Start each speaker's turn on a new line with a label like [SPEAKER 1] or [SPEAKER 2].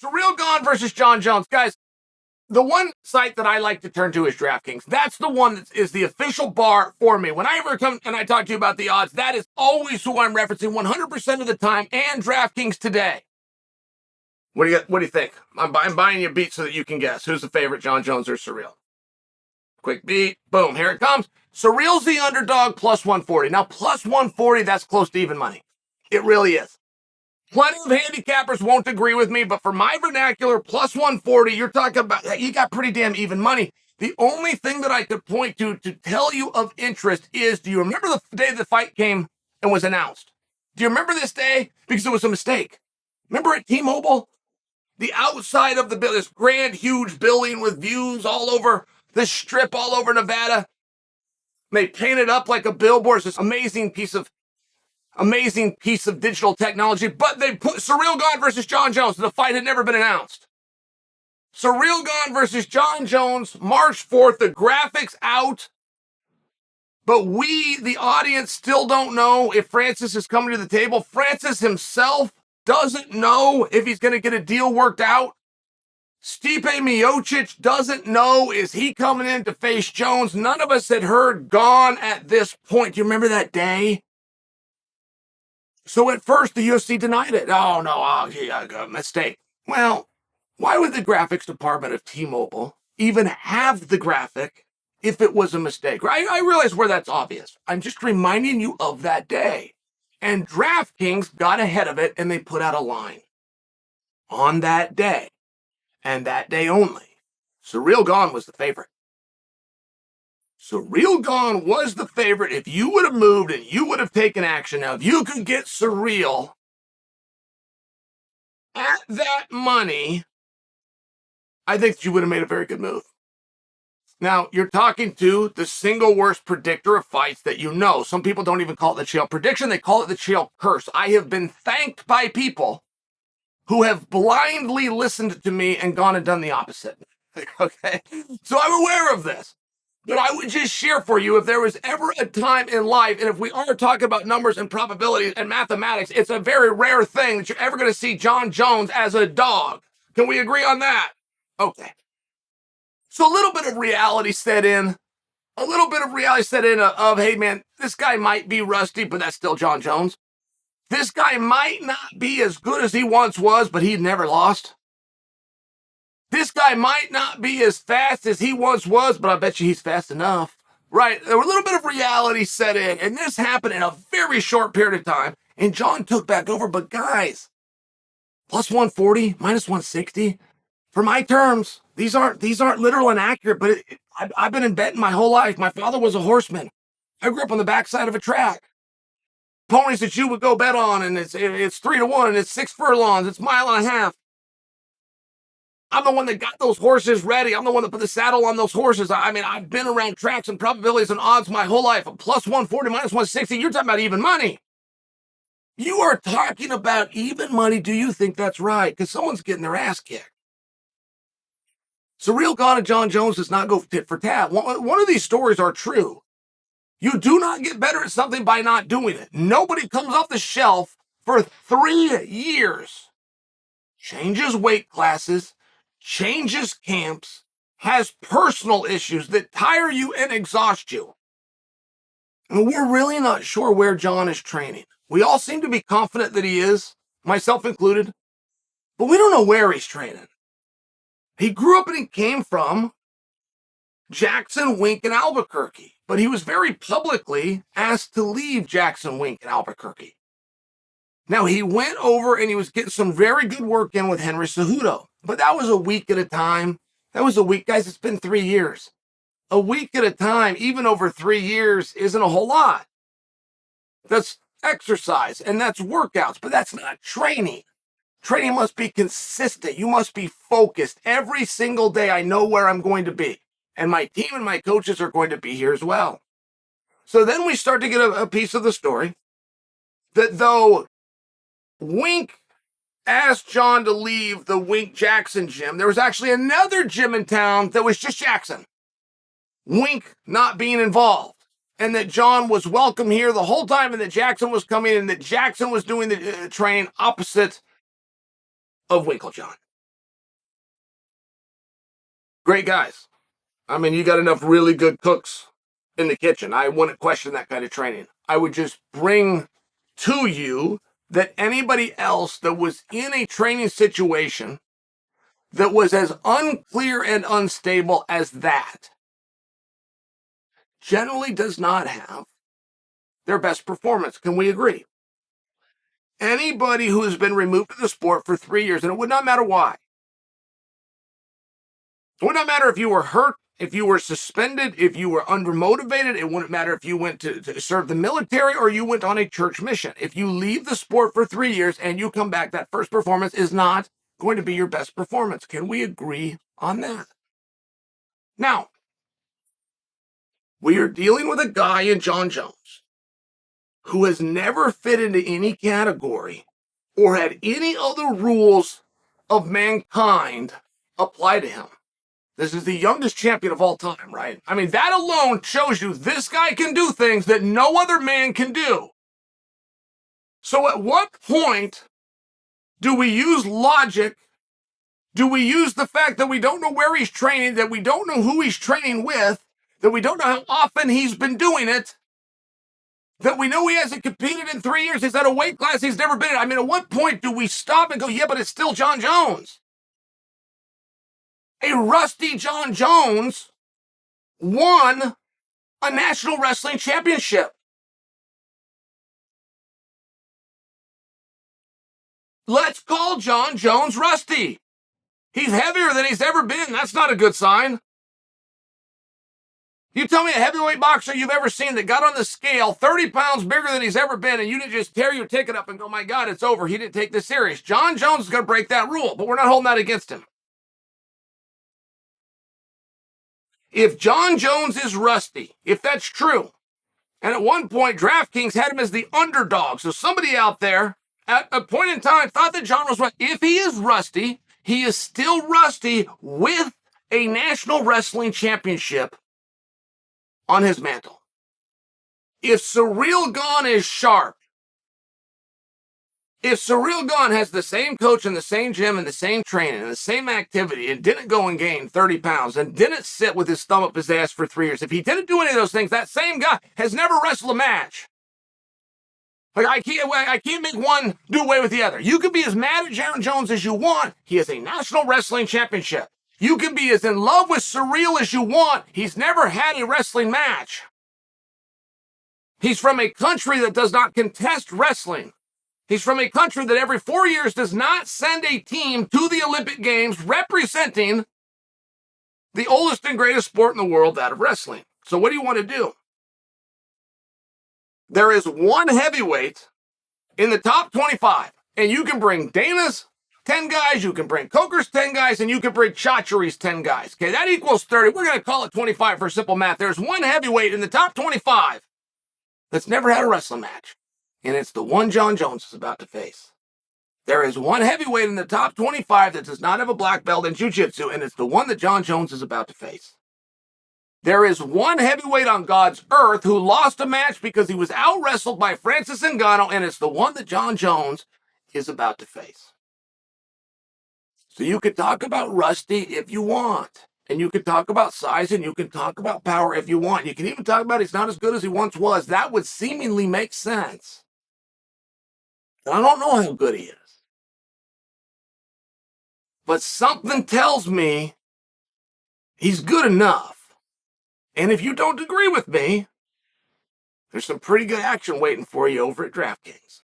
[SPEAKER 1] Ciryl Gane versus Jon Jones. Guys, the one site that I like to turn to is DraftKings. That's the one that is the official bar for me. When I ever come and I talk to you about the odds, that is always who I'm referencing 100% of the time, and DraftKings today. What do you think? I'm buying you a beat so that you can guess. Who's the favorite, Jon Jones or Ciryl? Quick beat. Boom. Here it comes. Ciryl's the underdog, plus 140. Now, plus 140, that's close to even money. It really is. Plenty of handicappers won't agree with me, but for my vernacular, plus 140, you're talking about, you got pretty damn even money. The only thing that I could point to tell you of interest is, do you remember the day the fight came and was announced? Do you remember this day? Because it was a mistake. Remember at T-Mobile? The outside of the building, this grand, huge building with views all over the strip, all over Nevada. They painted up like a billboard. It's this amazing piece of digital technology, but they put Ciryl Gane versus Jon Jones. The fight had never been announced. Ciryl Gane versus Jon Jones, March 4th, the graphics out. But we, the audience, still don't know if Francis is coming to the table. Francis himself doesn't know if he's going to get a deal worked out. Stipe Miocic doesn't know, is he coming in to face Jones? None of us had heard Gane at this point. Do you remember that day? So at first, the UFC denied it. Oh, no, a mistake. Well, why would the graphics department of T-Mobile even have the graphic if it was a mistake? I realize where that's obvious. I'm just reminding you of that day. And DraftKings got ahead of it, and they put out a line. On that day, and that day only, Ciryl Gane was the favorite. Ciryl Gane was the favorite if you would have moved and you would have taken action. Now, if you could get Ciryl at that money, I think that you would have made a very good move. Now, you're talking to the single worst predictor of fights that you know. Some people don't even call it the Chael prediction. They call it the Chael curse. I have been thanked by people who have blindly listened to me and gone and done the opposite. Okay? So I'm aware of this. But I would just share for you, if there was ever a time in life, and if we are talking about numbers and probabilities and mathematics, it's a very rare thing that you're ever going to see Jon Jones as a dog. Can we agree on that? Okay. So a little bit of reality set in. Of, hey, man, this guy might be rusty, but that's still Jon Jones. This guy might not be as good as he once was, but he never lost. This guy might not be as fast as he once was, but I bet you he's fast enough. Right? There was a little bit of reality set in, and this happened in a very short period of time, and Jon took back over. But guys, plus 140, minus 160, for my terms, these aren't literal and accurate, but I've been in betting my whole life. My father was a horseman. I grew up on the backside of a track. Ponies that you would go bet on, and it's 3-1, and it's 6 furlongs, it's a mile and a half. I'm the one that got those horses ready. I'm the one that put the saddle on those horses. I mean, I've been around tracks and probabilities and odds my whole life. Plus 140, minus 160, you're talking about even money. You are talking about even money. Do you think that's right? Because someone's getting their ass kicked. Ciryl Gane and Jon Jones does not go tit for tat. One of these stories are true. You do not get better at something by not doing it. Nobody comes off the shelf for 3 years, changes weight classes, changes camps, has personal issues that tire you and exhaust you. And we're really not sure where Jon is training. We all seem to be confident that he is, myself included, but we don't know where he's training. He grew up and he came from Jackson, Wink, and Albuquerque, but he was very publicly asked to leave Jackson, Wink, and Albuquerque. Now, he went over and he was getting some very good work in with Henry Cejudo, but that was a week at a time. Guys, it's been 3 years. A week at a time, even over 3 years, isn't a whole lot. That's exercise and that's workouts, but that's not training. Training must be consistent. You must be focused. Every single day I know where I'm going to be, and my team and my coaches are going to be here as well. So then we start to get a piece of the story that though Wink asked Jon to leave the Wink Jackson gym, there was actually another gym in town that was just Jackson. Wink not being involved. And that Jon was welcome here the whole time, and that Jackson was coming, and that Jackson was doing the training opposite of Winklejohn. Great guys. I mean, you got enough really good cooks in the kitchen. I wouldn't question that kind of training. I would just bring to you that anybody else that was in a training situation that was as unclear and unstable as that generally does not have their best performance. Can we agree? Anybody who has been removed from the sport for 3 years, and it would not matter why. It would not matter if you were hurt, if you were suspended, if you were undermotivated. It wouldn't matter if you went to serve the military or you went on a church mission. If you leave the sport for 3 years and you come back, that first performance is not going to be your best performance. Can we agree on that? Now, we are dealing with a guy in Jon Jones who has never fit into any category or had any other rules of mankind apply to him. This is the youngest champion of all time, right? I mean, that alone shows you this guy can do things that no other man can do. So at what point do we use logic? Do we use the fact that we don't know where he's training, that we don't know who he's training with, that we don't know how often he's been doing it, that we know he hasn't competed in 3 years, he's at a weight class he's never been in? I mean, at what point do we stop and go, yeah, but it's still Jon Jones? A rusty Jon Jones won a national wrestling championship. Let's call Jon Jones rusty. He's heavier than he's ever been. That's not a good sign. You tell me a heavyweight boxer you've ever seen that got on the scale 30 pounds bigger than he's ever been, and you didn't just tear your ticket up and go, my God, it's over. He didn't take this serious. Jon Jones is going to break that rule, but we're not holding that against him. If Jon Jones is rusty, if that's true, and at one point DraftKings had him as the underdog, so somebody out there at a point in time thought that Jon was right. If he is rusty, he is still rusty with a national wrestling championship on his mantle. If Ciryl Gane is sharp, if Ciryl Gane has the same coach in the same gym and the same training and the same activity and didn't go and gain 30 pounds and didn't sit with his thumb up his ass for 3 years, if he didn't do any of those things, that same guy has never wrestled a match. Like, I can't make one do away with the other. You can be as mad at Jon Jones as you want. He has a national wrestling championship. You can be as in love with Ciryl as you want. He's never had a wrestling match. He's from a country that does not contest wrestling. He's from a country that every 4 years does not send a team to the Olympic Games representing the oldest and greatest sport in the world, that of wrestling. So what do you want to do? There is one heavyweight in the top 25, and you can bring Dana's 10 guys, you can bring Coker's 10 guys, and you can bring Chachery's 10 guys. Okay, that equals 30. We're going to call it 25 for simple math. There's one heavyweight in the top 25 that's never had a wrestling match, and it's the one Jon Jones is about to face. There is one heavyweight in the top 25 that does not have a black belt in jiu-jitsu, and it's the one that Jon Jones is about to face. There is one heavyweight on God's earth who lost a match because he was out-wrestled by Francis Ngannou, and it's the one that Jon Jones is about to face. So you could talk about rusty if you want, and you could talk about size, and you can talk about power if you want. You can even talk about he's not as good as he once was. That would seemingly make sense. And I don't know how good he is. But something tells me he's good enough. And if you don't agree with me, there's some pretty good action waiting for you over at DraftKings.